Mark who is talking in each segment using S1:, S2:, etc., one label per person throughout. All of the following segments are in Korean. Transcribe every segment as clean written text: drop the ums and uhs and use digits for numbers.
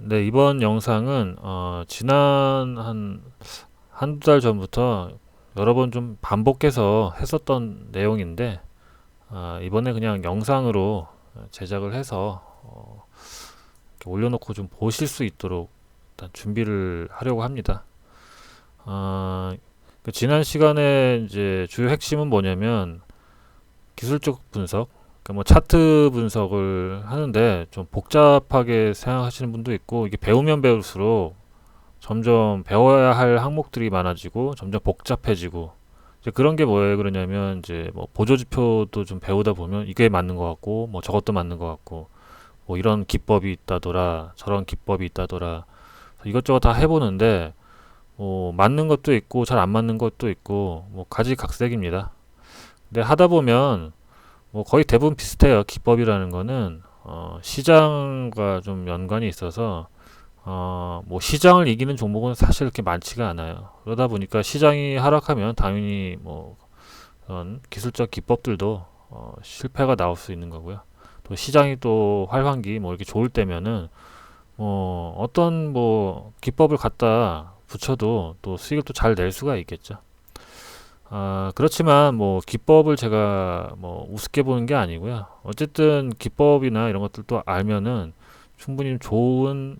S1: 네, 이번 영상은 지난 한두 달 전부터 여러 번 좀 반복해서 했었던 내용인데 이번에 그냥 영상으로 제작을 해서 이렇게 올려놓고 좀 보실 수 있도록 일단 준비를 하려고 합니다. 아, 그 지난 시간에 이제 주요 핵심은 뭐냐면 기술적 분석, 그러니까 뭐 차트 분석을 하는데 좀 복잡하게 생각하시는 분도 있고, 이게 배우면 배울수록 점점 배워야 할 항목들이 많아지고 점점 복잡해지고, 이제 그런 게 뭐예요? 그러냐면 이제 뭐 보조지표도 좀 배우다 보면 이게 맞는 것 같고 뭐 저것도 맞는 것 같고 뭐 이런 기법이 있다더라 저런 기법이 있다더라 이것저것 다 해보는데 뭐 맞는 것도 있고 잘 안 맞는 것도 있고 뭐 가지각색입니다. 근데 하다 보면 뭐 거의 대부분 비슷해요. 기법이라는 거는 시장과 좀 연관이 있어서 뭐 시장을 이기는 종목은 사실 그렇게 많지가 않아요. 그러다 보니까 시장이 하락하면 당연히 뭐 그런 기술적 기법들도 실패가 나올 수 있는 거고요. 또 시장이 또 활황기 뭐 이렇게 좋을 때면은 뭐 어떤 뭐 기법을 갖다 붙여도 또 수익을 또 잘 낼 수가 있겠죠. 그렇지만 뭐 기법을 제가 뭐 우습게 보는 게 아니고요. 어쨌든 기법이나 이런 것들도 알면은 충분히 좋은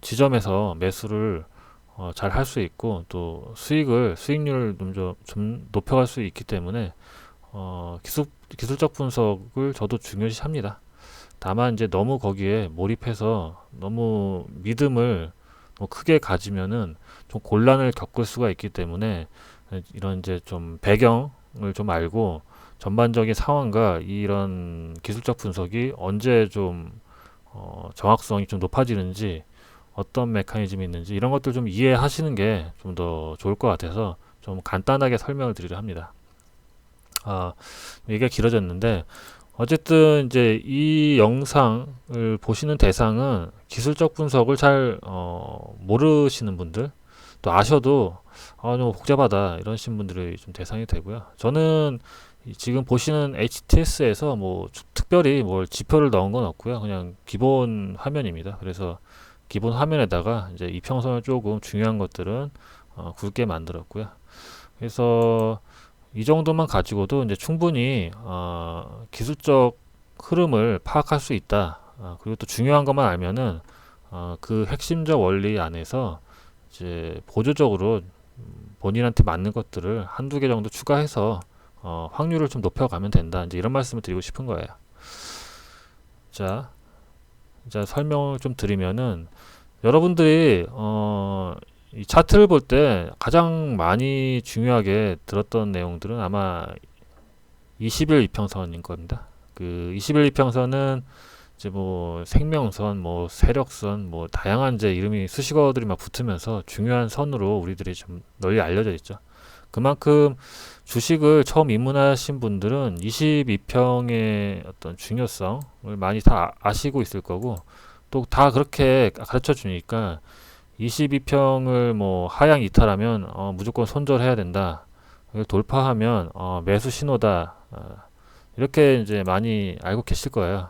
S1: 지점에서 매수를 잘 할 수 있고 또 수익률을 좀 높여갈 수 있기 때문에 기술적 분석을 저도 중요시합니다. 다만 이제 너무 거기에 몰입해서 너무 믿음을 크게 가지면은 좀 곤란을 겪을 수가 있기 때문에 이런 이제 좀 배경을 좀 알고 전반적인 상황과 이런 기술적 분석이 언제 좀 정확성이 좀 높아지는지 어떤 메커니즘이 있는지 이런 것들 좀 이해하시는 게 좀 더 좋을 것 같아서 좀 간단하게 설명을 드리려 합니다. 아, 얘기가 길어졌는데 어쨌든 이제 이 영상을 보시는 대상은 기술적 분석을 잘 모르시는 분들 또 아셔도 너무 복잡하다 이러신 분들이 좀 대상이 되고요. 저는 지금 보시는 HTS에서 뭐 특별히 뭘 지표를 넣은 건 없고요. 그냥 기본 화면입니다. 그래서 기본 화면에다가 이제 이평선을 조금 중요한 것들은 굵게 만들었고요. 그래서 이 정도만 가지고도 이제 충분히 기술적 흐름을 파악할 수 있다. 그리고 또 중요한 것만 알면은 그 핵심적 원리 안에서 이제 보조적으로 본인한테 맞는 것들을 한두 개 정도 추가해서 확률을 좀 높여가면 된다. 이제 이런 말씀을 드리고 싶은 거예요. 자, 자 설명을 좀 드리면은 여러분들이 이 차트를 볼 때 가장 많이 중요하게 들었던 내용들은 아마 20일 이평선인 겁니다. 그 20일 이평선은 이제 뭐 생명선, 뭐 세력선, 뭐 다양한 이제 이름이 수식어들이 막 붙으면서 중요한 선으로 우리들이 좀 널리 알려져 있죠. 그만큼 주식을 처음 입문하신 분들은 22평의 어떤 중요성을 많이 다 아시고 있을 거고 또 다 그렇게 가르쳐 주니까 22평을 뭐 하향 이탈하면 무조건 손절해야 된다. 돌파하면 매수 신호다. 이렇게 이제 많이 알고 계실 거예요.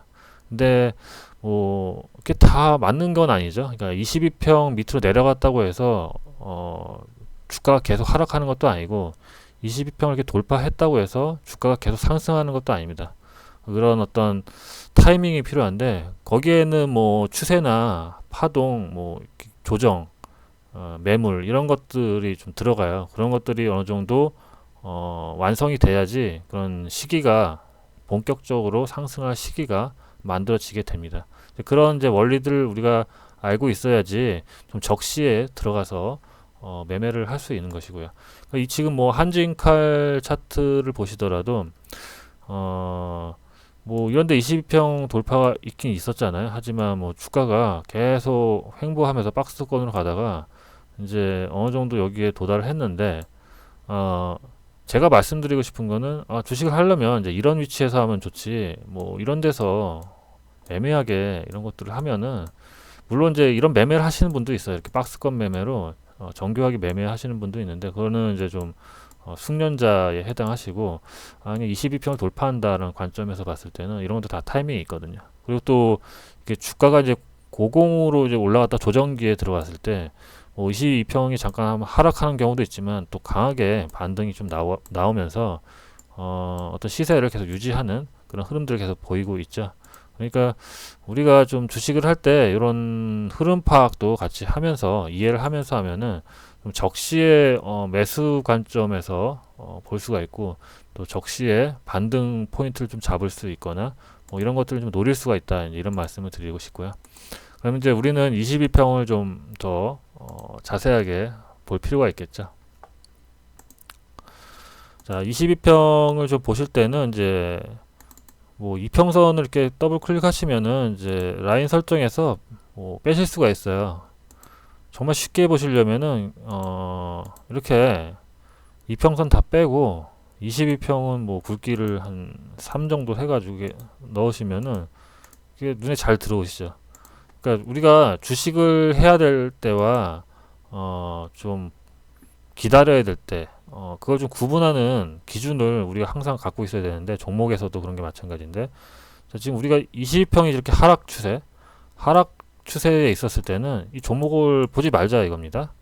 S1: 근데 뭐 이게 다 맞는 건 아니죠. 그러니까 22평 밑으로 내려갔다고 해서 주가가 계속 하락하는 것도 아니고 22평을 이렇게 돌파했다고 해서 주가가 계속 상승하는 것도 아닙니다. 그런 어떤 타이밍이 필요한데 거기에는 뭐 추세나 파동, 뭐 조정, 매물 이런 것들이 좀 들어가요. 그런 것들이 어느 정도 완성이 돼야지 그런 시기가 본격적으로 상승할 시기가 만들어지게 됩니다. 그런 이제 원리들을 우리가 알고 있어야지 좀 적시에 들어가서 매매를 할 수 있는 것이고요. 이 지금 뭐 한진칼 차트를 보시더라도 뭐 이런데 22평 돌파가 있긴 있었잖아요. 하지만 뭐 주가가 계속 횡보하면서 박스권으로 가다가 이제 어느 정도 여기에 도달을 했는데 어 제가 말씀드리고 싶은 거는 주식을 하려면 이제 이런 위치에서 하면 좋지 뭐 이런 데서 애매하게 이런 것들을 하면은 물론 이제 이런 매매를 하시는 분도 있어요. 이렇게 박스권 매매로 정교하게 매매하시는 분도 있는데 그거는 이제 좀 숙련자에 해당하시고 아니 22평을 돌파한다는 관점에서 봤을 때는 이런 것도 다 타이밍이 있거든요. 그리고 또 이게 주가가 이제 고공으로 이제 올라갔다 조정기에 들어갔을 때, 뭐 22평이 잠깐 하락하는 경우도 있지만 또 강하게 반등이 좀 나오면서 어떤 시세를 계속 유지하는 그런 흐름들을 계속 보이고 있죠. 그러니까 우리가 좀 주식을 할 때 이런 흐름 파악도 같이 하면서 이해를 하면서 하면은 좀 적시의 매수 관점에서 볼 수가 있고, 또 적시의 반등 포인트를 좀 잡을 수 있거나 뭐 이런 것들을 좀 노릴 수가 있다, 이런 말씀을 드리고 싶고요. 그럼 이제 우리는 22평을 좀 더 자세하게 볼 필요가 있겠죠. 자, 22평을 좀 보실 때는 이제 뭐 이평선을 이렇게 더블 클릭하시면은 이제 라인 설정에서 뭐 빼실 수가 있어요. 정말 쉽게 보시려면은 이렇게 이평선 다 빼고 22평은 뭐 굵기를 한 3 정도 해가지고 넣으시면은 이게 눈에 잘 들어오시죠. 그러니까 우리가 주식을 해야 될 때와 좀 기다려야 될 때, 그걸 좀 구분하는 기준을 우리가 항상 갖고 있어야 되는데, 종목에서도 그런 게 마찬가지인데, 자, 지금 우리가 20평이 이렇게 하락 추세에 있었을 때는 이 종목을 보지 말자 이겁니다.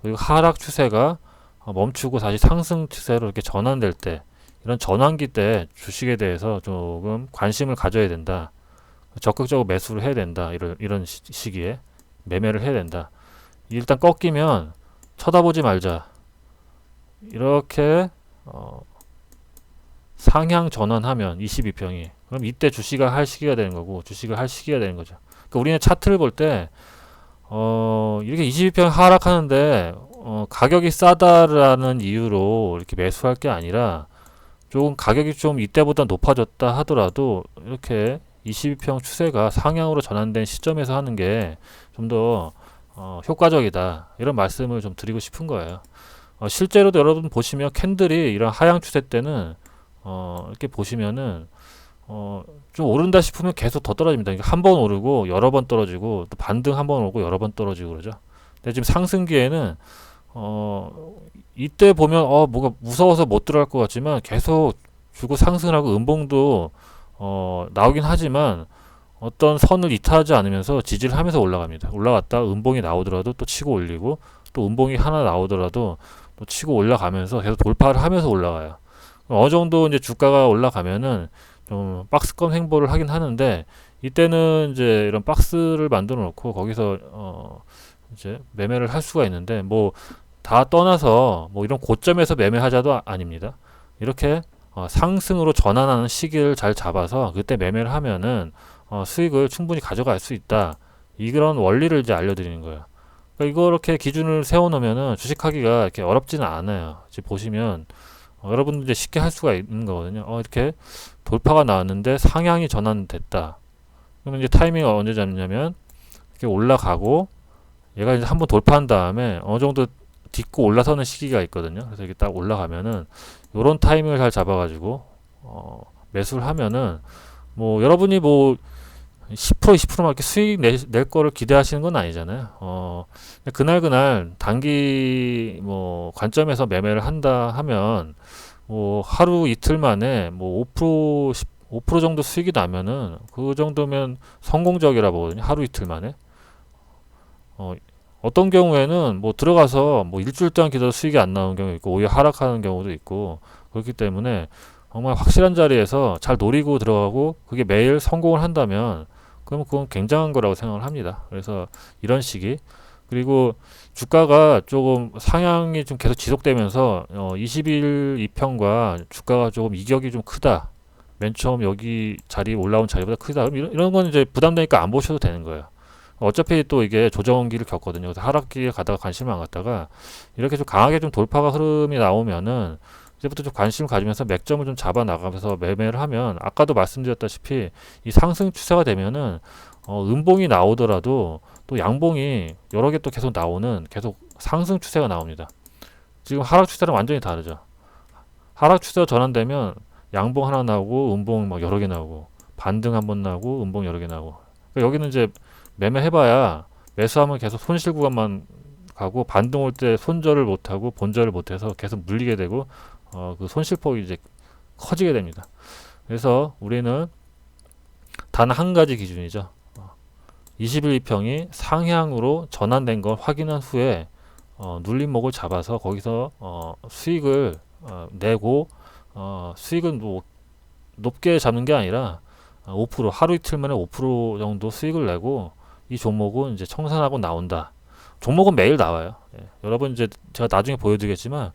S1: 그리고 하락 추세가 멈추고 다시 상승 추세로 이렇게 전환될 때, 이런 전환기 때 주식에 대해서 조금 관심을 가져야 된다. 적극적으로 매수를 해야 된다. 이런 시기에 매매를 해야 된다. 일단 꺾이면 쳐다보지 말자. 이렇게 상향 전환하면 22평이, 그럼 이때 주식을 할 시기가 되는 거고, 주식을 할 시기가 되는 거죠. 그러니까 우리는 차트를 볼 때 이렇게 22평 하락하는데 가격이 싸다라는 이유로 이렇게 매수할 게 아니라, 조금 가격이 좀 이때보다 높아졌다 하더라도 이렇게 22평 추세가 상향으로 전환된 시점에서 하는 게 좀 더 효과적이다, 이런 말씀을 좀 드리고 싶은 거예요. 실제로도 여러분 보시면 캔들이 이런 하향 추세 때는 이렇게 보시면은 좀 오른다 싶으면 계속 더 떨어집니다. 그러니까 한 번 오르고 여러 번 떨어지고, 또 반등 한 번 오고 여러 번 떨어지고 그러죠. 근데 지금 상승기에는 이때 보면 뭐가 무서워서 못 들어갈 것 같지만 계속 주고 상승을 하고, 음봉도 나오긴 하지만 어떤 선을 이탈하지 않으면서 지지를 하면서 올라갑니다. 올라갔다 음봉이 나오더라도 또 치고 올리고, 또 음봉이 하나 나오더라도 또 치고 올라가면서 계속 돌파를 하면서 올라가요. 어느 정도 이제 주가가 올라가면은 좀 박스권 횡보를 하긴 하는데, 이때는 이제 이런 박스를 만들어 놓고 거기서 이제 매매를 할 수가 있는데, 뭐 다 떠나서 뭐 이런 고점에서 매매하자도 아닙니다. 이렇게 상승으로 전환하는 시기를 잘 잡아서 그때 매매를 하면은 수익을 충분히 가져갈 수 있다. 이런 원리를 이제 알려드리는 거예요. 그러니까 이렇게 기준을 세워놓으면은 주식하기가 이렇게 어렵지는 않아요. 지금 보시면 여러분들 이제 쉽게 할 수가 있는 거거든요. 이렇게 돌파가 나왔는데 상향이 전환됐다. 그러면 이제 타이밍을 언제 잡냐면, 이렇게 올라가고 얘가 이제 한번 돌파한 다음에 어느 정도 딛고 올라서는 시기가 있거든요. 그래서 이게 딱 올라가면은 요런 타이밍을 잘 잡아가지고 매수를 하면은, 뭐 여러분이 뭐 10% 20%만 이렇게 수익 낼 거를 기대하시는 건 아니잖아요. 그날 단기 뭐 관점에서 매매를 한다 하면 뭐 하루 이틀 만에 뭐 5% 정도 수익이 나면은 그 정도면 성공적이라 보거든요. 하루 이틀 만에. 어떤 경우에는 뭐 들어가서 뭐 일주일 동안 기다려 수익이 안 나오는 경우 있고, 오히려 하락하는 경우도 있고, 그렇기 때문에 정말 확실한 자리에서 잘 노리고 들어가고 그게 매일 성공을 한다면, 그러면 그건 굉장한 거라고 생각을 합니다. 그래서 이런 시기, 그리고 주가가 조금 상향이 좀 계속 지속되면서 20일 이평과 주가가 조금 이격이 좀 크다, 맨 처음 여기 자리 올라온 자리보다 크다, 그럼 이런 건 이제 부담되니까 안 보셔도 되는 거예요. 어차피 또 이게 조정기를 겪거든요. 그래서 하락기에 가다가 관심을 안 갖다가 이렇게 좀 강하게 좀 돌파가 흐름이 나오면은 이제부터 좀 관심을 가지면서 맥점을 좀 잡아 나가면서 매매를 하면, 아까도 말씀드렸다시피 이 상승 추세가 되면은 음봉이 나오더라도 또 양봉이 여러 개 또 계속 나오는, 계속 상승 추세가 나옵니다. 지금 하락 추세랑 완전히 다르죠. 하락 추세가 전환되면 양봉 하나 나오고 음봉 막 여러 개 나오고, 반등 한번 나오고 음봉 여러 개 나오고, 그러니까 여기는 이제 매매해봐야 매수하면 계속 손실 구간만 가고, 반등 올 때 손절을 못하고 본절을 못해서 계속 물리게 되고, 그 손실폭이 이제 커지게 됩니다. 그래서 우리는 단 한 가지 기준이죠. 21 이평이 상향으로 전환된 걸 확인한 후에 눌림목을 잡아서 거기서 수익을 내고 수익을 뭐 높게 잡는 게 아니라 5% 하루 이틀 만에 5% 정도 수익을 내고 이 종목은 이제 청산하고 나온다. 종목은 매일 나와요. 예. 여러분 이제 제가 나중에 보여드리겠지만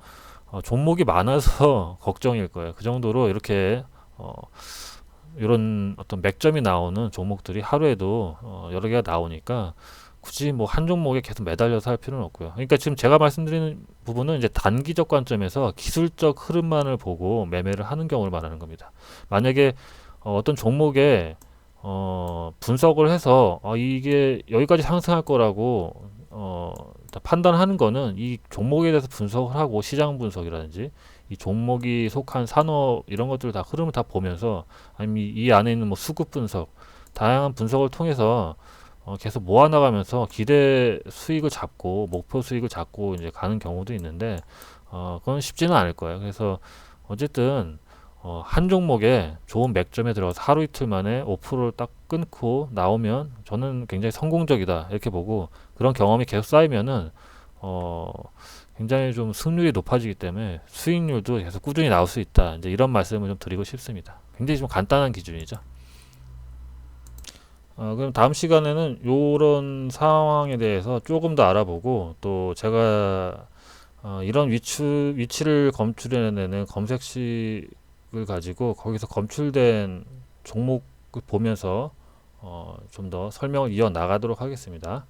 S1: 종목이 많아서 걱정일 거예요. 그 정도로 이렇게 이런 어떤 맥점이 나오는 종목들이 하루에도 여러 개가 나오니까 굳이 뭐 한 종목에 계속 매달려서 할 필요는 없고요. 그러니까 지금 제가 말씀드리는 부분은 이제 단기적 관점에서 기술적 흐름만을 보고 매매를 하는 경우를 말하는 겁니다. 만약에 어떤 종목에 분석을 해서 이게 여기까지 상승할 거라고 판단하는 거는 이 종목에 대해서 분석을 하고 시장 분석이라든지 이 종목이 속한 산업 이런 것들 다 흐름을 다 보면서 아니면 이 안에 있는 뭐 수급 분석 다양한 분석을 통해서 계속 모아나가면서 기대 수익을 잡고 목표 수익을 잡고 이제 가는 경우도 있는데 그건 쉽지는 않을 거예요. 그래서 어쨌든 한 종목에 좋은 맥점에 들어가서 하루 이틀 만에 5%를 딱 끊고 나오면 저는 굉장히 성공적이다 이렇게 보고 그런 경험이 계속 쌓이면은 굉장히 좀 승률이 높아지기 때문에 수익률도 계속 꾸준히 나올 수 있다. 이제 이런 말씀을 좀 드리고 싶습니다. 굉장히 좀 간단한 기준이죠. 그럼 다음 시간에는 이런 상황에 대해서 조금 더 알아보고 또 제가 이런 위치를 검출해내는 검색식을 가지고 거기서 검출된 종목을 보면서 좀 더 설명을 이어 나가도록 하겠습니다.